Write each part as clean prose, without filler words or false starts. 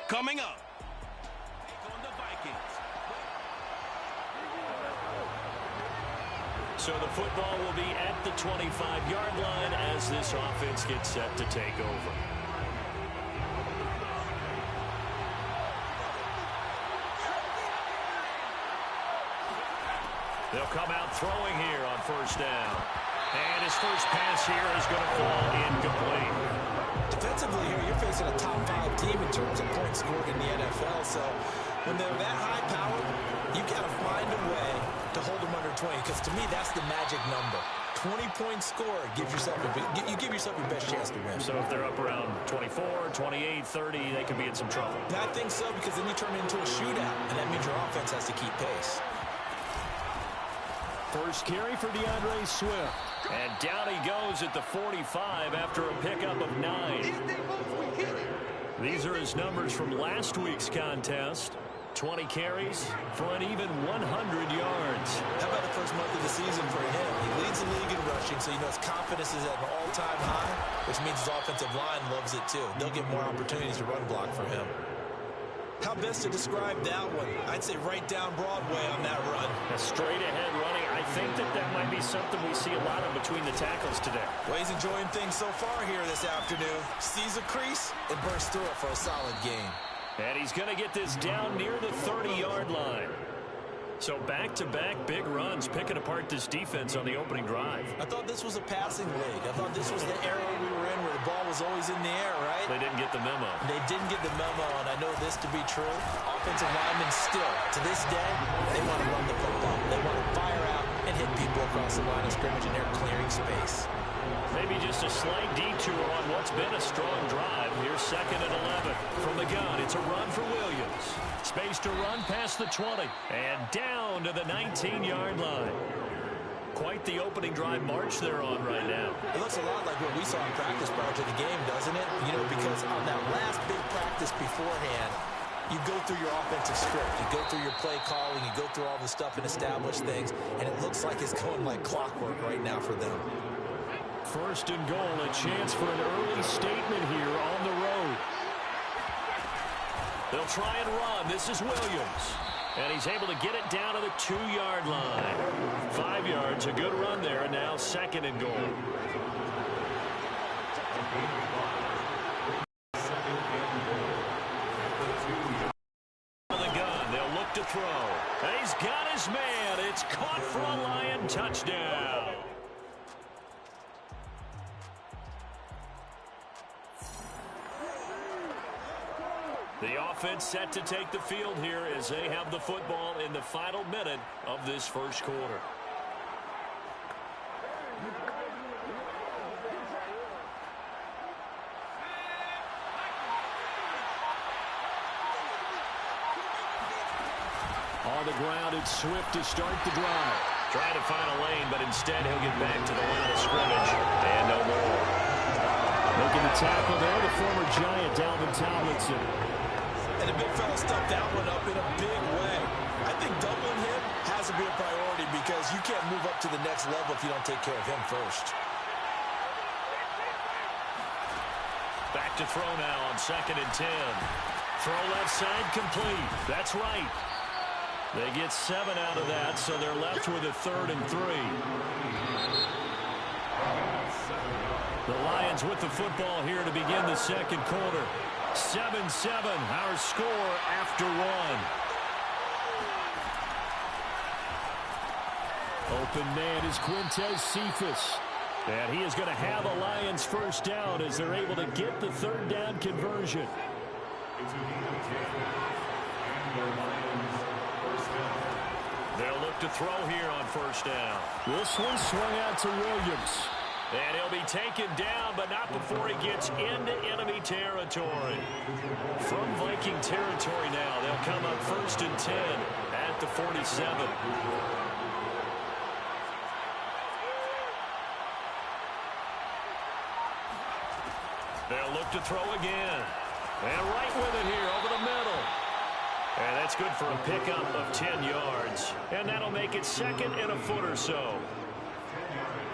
Coming up. On the Vikings. So the football will be at the 25-yard line as this offense gets set to take over. They'll come out throwing here on first down. And his first pass here is going to fall incomplete. Defensively here, you're facing a top 5 team in terms of points scored in the NFL. So when they're that high powered, you got to find a way to hold them under 20. Because to me, that's the magic number. 20-point score gives yourself you give yourself your best chance to win. So if they're up around 24, 28, 30, they could be in some trouble. I think so, because then you turn it into a shootout, and that means your offense has to keep pace. First carry for DeAndre Swift. And down he goes at the 45 after a pickup of 9. These are his numbers from last week's contest. 20 carries for an even 100 yards. How about the first month of the season for him? He leads the league in rushing, so you know his confidence is at an all-time high, which means his offensive line loves it too. They'll get more opportunities to run block for him. How best to describe that one? I'd say right down Broadway on that run. A straight-ahead running. I think that might be something we see a lot of between the tackles today. Well, he's enjoying things so far here this afternoon. Sees a crease and bursts through it for a solid gain. And he's going to get this down near the 30-yard line. So back-to-back big runs, picking apart this defense on the opening drive. I thought this was a passing league. I thought this was the era we were in where the ball was always in the air, right? They didn't get the memo. They didn't get the memo, and I know this to be true. Offensive linemen still, to this day, they want to run the football. They want to fire out and hit people across the line of scrimmage, and they're clearing space. Maybe just a slight detour on what's been a strong drive. Here's 2nd and 11. From the gun, it's a run for Williams. Space to run past the 20. And down to the 19-yard line. Quite the opening drive march they're on right now. It looks a lot like what we saw in practice prior to the game, doesn't it? You know, because on that last big practice beforehand, you go through your offensive script. You go through your play calling. You go through all the stuff and establish things. And it looks like it's going like clockwork right now for them. First and goal, a chance for an early statement here on the road. They'll try and run. This is Williams. And he's able to get it down to the 2-yard line. 5 yards, a good run there, and now 2nd and goal. On the gun, they'll look to throw. And he's got his man. It's caught for a Lion touchdown. The offense set to take the field here as they have the football in the final minute of this first quarter. On the ground, it's Swift to start the drive. Trying to find a lane, but instead he'll get back to the line of scrimmage. And no more. Making the tackle there, the former Giant, Dalvin Tomlinson. And the big fella stuffed that one up in a big way. I think doubling him has to be a priority because you can't move up to the next level if you don't take care of him first. Back to throw now on 2nd and 10. Throw left side complete. That's right. They get 7 out of that, so they're left with a 3rd and 3. The Lions with the football here to begin the second quarter. 7-7, our score after 1. Open man is Quintez Cephas. And he is going to have a Lions first down as they're able to get the 3rd down conversion. They'll look to throw here on first down. This one swung out to Williams. And he'll be taken down, but not before he gets into enemy territory. From Viking territory now, they'll come up 1st and 10 at the 47. They'll look to throw again. And right with it here over the middle. And that's good for a pickup of 10 yards. And that'll make it 2nd and a foot or so.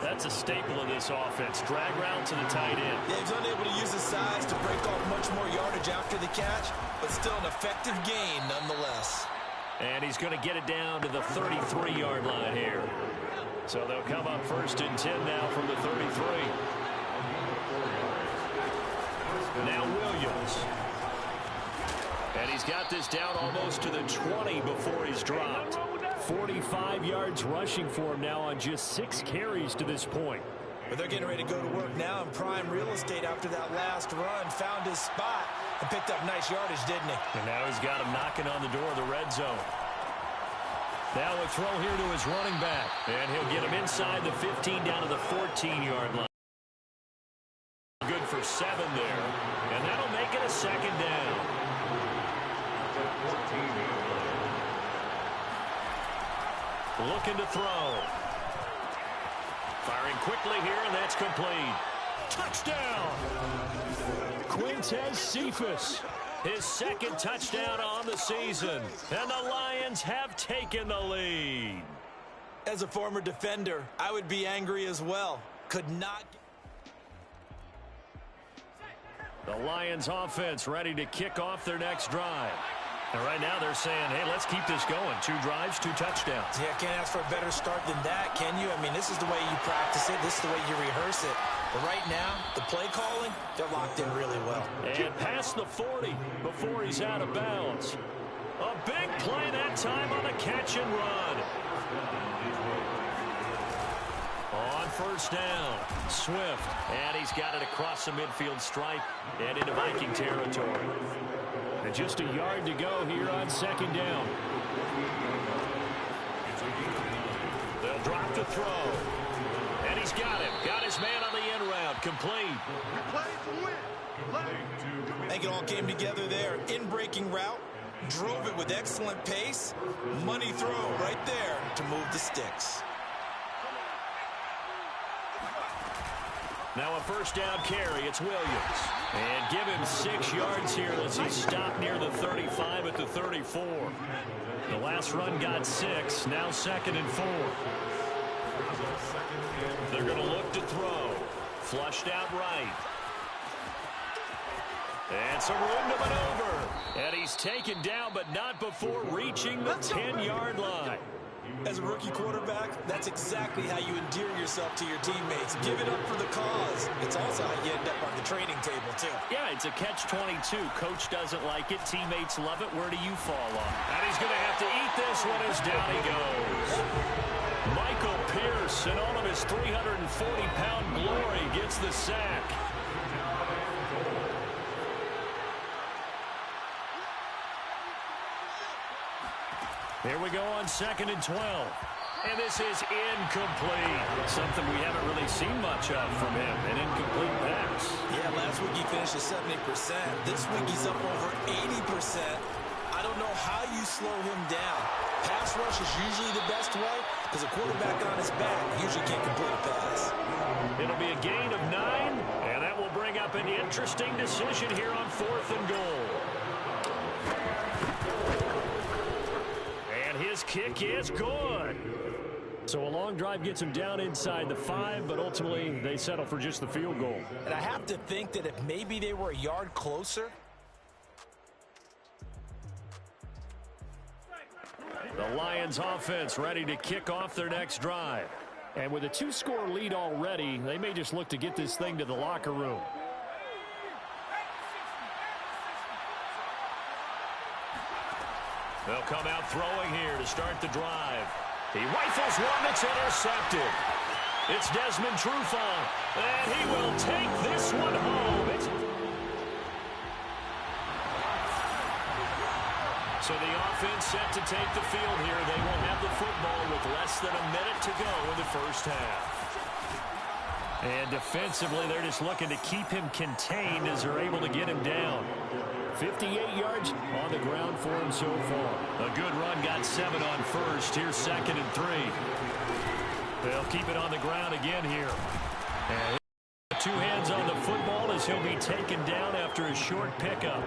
That's a staple of this offense. Drag route to the tight end. Yeah, he's unable to use his size to break off much more yardage after the catch. but still an effective gain nonetheless. And he's going to get it down to the 33-yard line here. So they'll come up 1st and 10 now from the 33. Now Williams. And he's got this down almost to the 20 before he's dropped. 45 yards rushing for him now on just 6 carries to this point. But they're getting ready to go to work now in prime real estate after that last run. Found his spot and picked up nice yardage, didn't he? And now he's got him knocking on the door of the red zone. Now a throw here to his running back. And he'll get him inside the 15 down to the 14-yard line. Good for 7 there. And that'll make it a 2nd down. Looking to throw. Firing quickly here, and that's complete. Touchdown! Quintez Cephas, his 2nd touchdown on the season. And the Lions have taken the lead. As a former defender, I would be angry as well. Could not. The Lions offense ready to kick off their next drive. And right now they're saying, hey, let's keep this going. 2 drives, 2 touchdowns. Yeah, can't ask for a better start than that, can you? I mean, this is the way you practice it. This is the way you rehearse it. But right now, the play calling, they're locked in really well. And past the 40 before he's out of bounds. A big play that time on a catch and run. On 1st down, Swift. And he's got it across the midfield stripe and into Viking territory. And just a yard to go here on 2nd down. They'll drop the throw. And he's got him. Got his man on the end route. Complete. I think it all came together there. In-breaking route. Drove it with excellent pace. Money throw right there to move the sticks. Now a 1st down carry. It's Williams. And give him 6 yards here as he stopped near the 35 at the 34. The last run got 6. Now 2nd and 4. They're going to look to throw. Flushed out right. And some room to maneuver. And he's taken down, but not before reaching the 10-yard line. As a rookie quarterback, that's exactly how you endear yourself to your teammates. Give it up for the cause. It's also how you end up on the training table, too. Yeah, it's a catch-22. Coach doesn't like it. Teammates love it. Where do you fall on? And he's going to have to eat this one as down he goes. Michael Pierce, in all of his 340-pound glory, gets the sack. Here we go on 2nd and 12. And this is incomplete. Something we haven't really seen much of from him. An incomplete pass. Yeah, last week he finished at 70%. This week he's up over 80%. I don't know how you slow him down. Pass rush is usually the best way because a quarterback on his back usually can't complete a pass. It'll be a gain of 9, and that will bring up an interesting decision here on 4th and goal. His kick is good. So a long drive gets him down inside the 5, but ultimately they settle for just the field goal. And I have to think that if maybe they were a yard closer. The Lions offense ready to kick off their next drive. And with a 2-score lead already, they may just look to get this thing to the locker room. They'll come out throwing here to start the drive. He rifles one that's intercepted. It's Desmond Trufant, and he will take this one home. So the offense set to take the field here. They will have the football with less than a minute to go in the 1st half. And defensively, they're just looking to keep him contained as they're able to get him down. 58 yards on the ground for him so far. A good run, got 7 on 1st. Here's 2nd and 3. They'll keep it on the ground again here. And 2 hands on the football as he'll be taken down after a short pickup.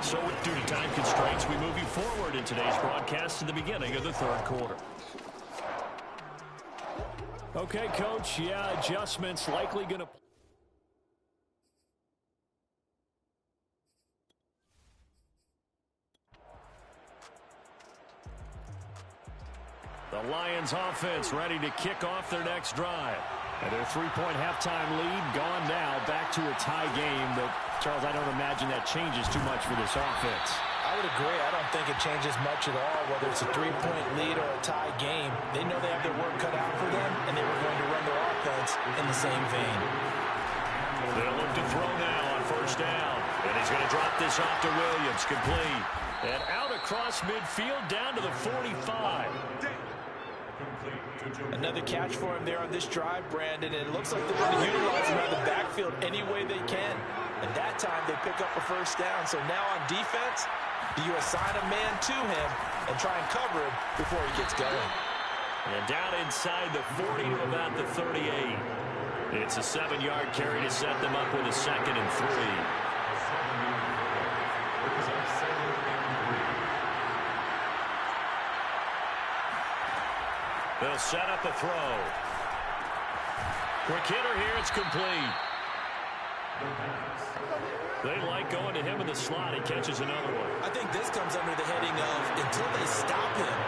So due to time constraints, we move you forward in today's broadcast to the beginning of the 3rd quarter. Okay, Coach, adjustments likely going to... The Lions offense ready to kick off their next drive. And their three-point halftime lead gone now, back to a tie game. But, Charles, I don't imagine that changes too much for this offense. I would agree. I don't think it changes much at all, whether it's a three-point lead or a tie game. They know they have their work cut out for them, and they were going to run their offense in the same vein. They'll look to throw now on first down. And he's going to drop this off to Williams, complete. And out across midfield, down to the 45. Another catch for him there on this drive, Brandon. And it looks like they're going to utilize him out of the backfield any way they can. And that time they pick up a first down. So now on defense, do you assign a man to him and try and cover him before he gets going? And down inside the 40 to about the 38. It's a 7-yard carry to set them up with a 2nd and 3. They'll set up a throw. Quick hitter here. It's complete. They like going to him in the slot. He catches another one. I think this comes under the heading of until they stop him,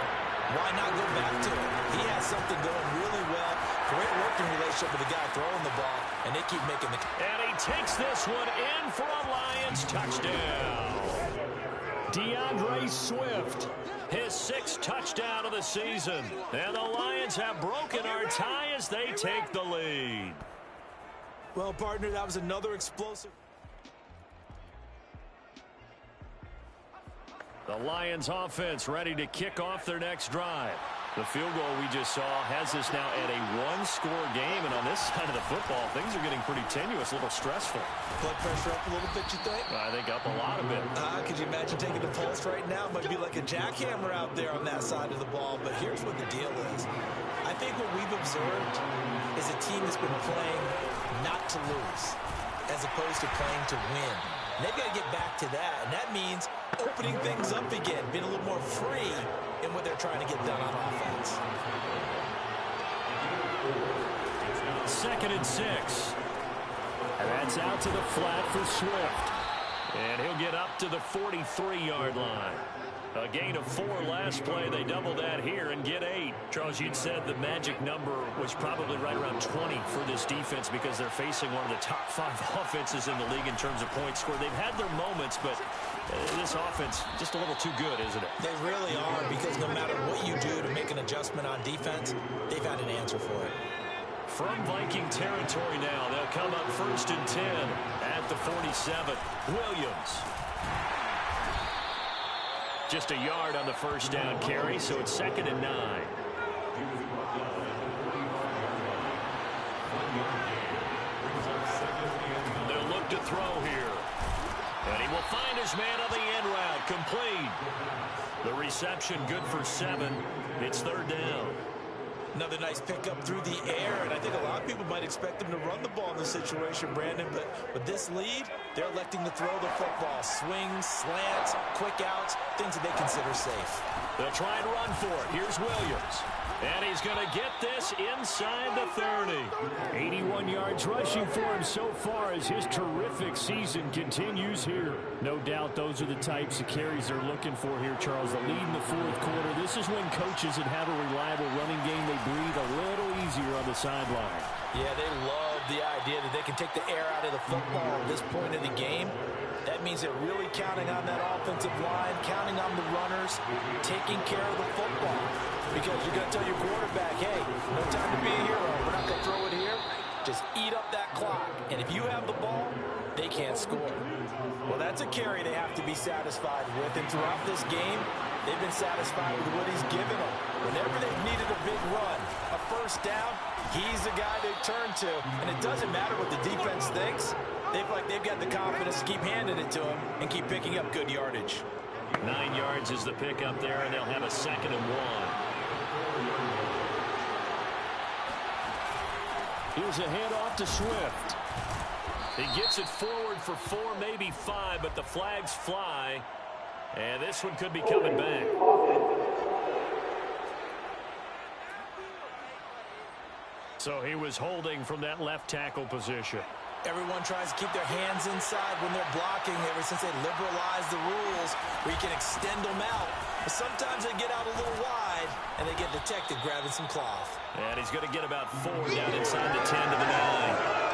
why not go back to him? He has something going really well. Great working relationship with the guy throwing the ball, and they keep making the... And he takes this one in for a Lions touchdown. DeAndre Swift, his 6th touchdown of the season. And the Lions have broken our tie as they take the lead. Well, partner, that was another explosive... The Lions offense ready to kick off their next drive. The field goal we just saw has us now at a 1-score game, and on this side of the football, things are getting pretty tenuous, a little stressful. Blood pressure up a little bit, you think? I think up a lot of it. Could you imagine taking the pulse right now? It might be like a jackhammer out there on that side of the ball, but here's what the deal is. I think what we've observed is a team that's been playing not to lose as opposed to playing to win. And they've got to get back to that, and that means opening things up again, being a little more free in what they're trying to get done on offense. 2nd and 6. And that's out to the flat for Swift. And he'll get up to the 43-yard line. A gain of 4 last play. They double that here and get 8. Charles, you'd said the magic number was probably right around 20 for this defense because they're facing one of the top 5 offenses in the league in terms of points scored. They've had their moments, but this offense just a little too good, isn't it? They really are, because no matter what you do to make an adjustment on defense, they've had an answer for it. From Viking territory now, they'll come up 1st and 10 at the 47. Williams. Just a yard on the first down carry, so it's 2nd and 9. They'll look to throw here. And he will find his man on the end route, complete. The reception good for 7. It's 3rd down. Another nice pickup through the air, and I think a lot of people might expect them to run the ball in this situation, Brandon, but with this lead, they're electing to throw the football. Swings, slants, quick outs, things that they consider safe. They'll try and run for it. Here's Williams. And he's going to get this inside the 30. 81 yards rushing for him so far as his terrific season continues here. No doubt those are the types of carries they're looking for here, Charles. The lead in the 4th quarter. This is when coaches that have a reliable running game, they breathe a little easier on the sideline. Yeah, they love the idea that they can take the air out of the football at this point in the game. That means they're really counting on that offensive line, counting on the runners, taking care of the football. Because you're going to tell your quarterback, hey, no time to be a hero. We're not going to throw it here. Just eat up that clock. And if you have the ball, they can't score. Well, that's a carry they have to be satisfied with. And throughout this game, they've been satisfied with what he's given them. Whenever they've needed a big run, a first down, he's the guy they turn to. And it doesn't matter what the defense thinks. They've got the confidence to keep handing it to him and keep picking up good yardage. 9 yards is the pickup there, and they'll have a 2nd and 1. Here's a handoff to Swift. He gets it forward for 4, maybe 5, but the flags fly. And this one could be coming back. So he was holding from that left tackle position. Everyone tries to keep their hands inside when they're blocking ever since they liberalized the rules where you can extend them out. But sometimes they get out a little wide, and they get detected grabbing some cloth. And he's going to get about 4 down inside the 10 to the 9.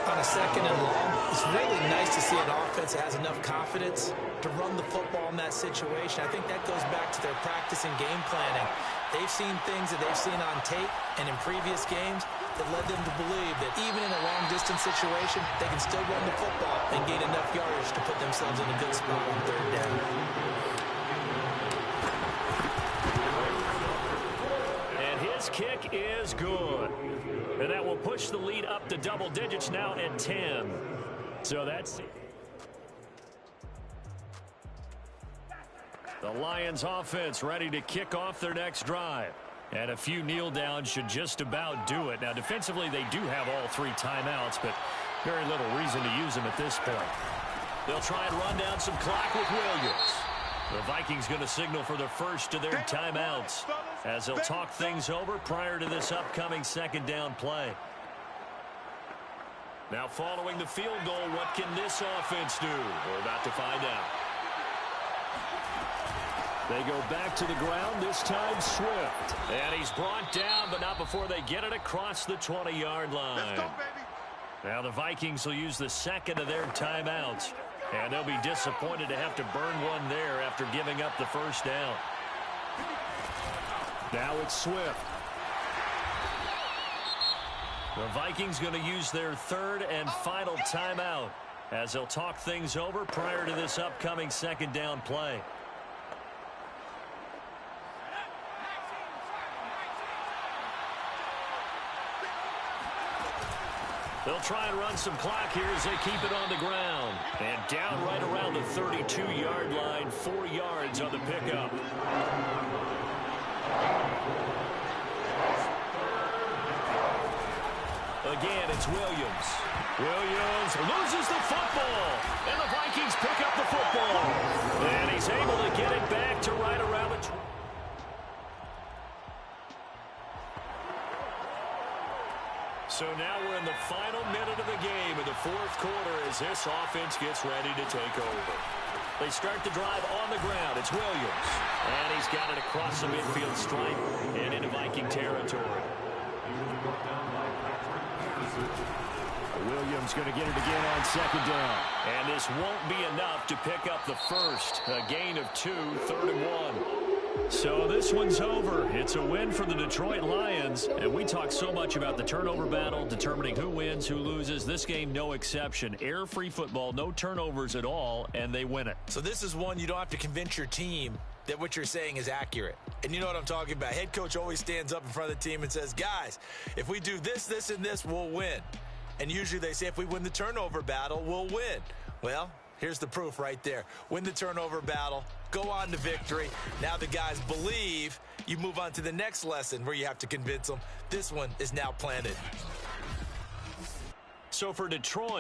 On a 2nd and long, it's really nice to see an offense that has enough confidence to run the football in that situation. I think that goes back to their practice and game planning. They've seen things that they've seen on tape and in previous games that led them to believe that even in a long-distance situation, they can still run the football and gain enough yardage to put themselves in a good spot on 3rd down. And his kick is good. And that will push the lead up to double digits now at 10. So that's it. The Lions offense ready to kick off their next drive. And a few kneel downs should just about do it. Now, defensively, they do have all 3 timeouts, but very little reason to use them at this point. They'll try and run down some clock with Williams. The Vikings going to signal for the first of their timeouts as they'll talk things over prior to this upcoming 2nd down play. Now following the field goal, what can this offense do? We're about to find out. They go back to the ground, this time Swift. And he's brought down, but not before they get it across the 20-yard line. Let's go, baby. Now the Vikings will use the 2nd of their timeouts. And they'll be disappointed to have to burn one there after giving up the 1st down. Now it's Swift. The Vikings going to use their 3rd and final timeout as they'll talk things over prior to this upcoming 2nd down play. They'll try and run some clock here as they keep it on the ground. And down right around the 32-yard line, 4 yards on the pickup. Again, it's Williams. Williams loses the football. And the Vikings pick up the football. And he's able to get it back to right around the 20. So now we're in the final minute of the game in the 4th quarter as this offense gets ready to take over. They start the drive on the ground. It's Williams. And he's got it across the midfield stripe and into Viking territory. Williams going to get it again on 2nd down. And this won't be enough to pick up the first. A gain of 2, 3rd and 1. So this one's over. It's a win for the Detroit Lions. And we talk so much about the turnover battle, determining who wins, who loses. This game, no exception. Air-free football, no turnovers at all, and they win it. So this is one you don't have to convince your team that what you're saying is accurate. And you know what I'm talking about. Head coach always stands up in front of the team and says, guys, if we do this, this, and this, we'll win. And usually they say if we win the turnover battle, we'll win. Well, here's the proof right there. Win the turnover battle, go on to victory. Now the guys believe. You move on to the next lesson where you have to convince them. This one is now planted. So for Detroit,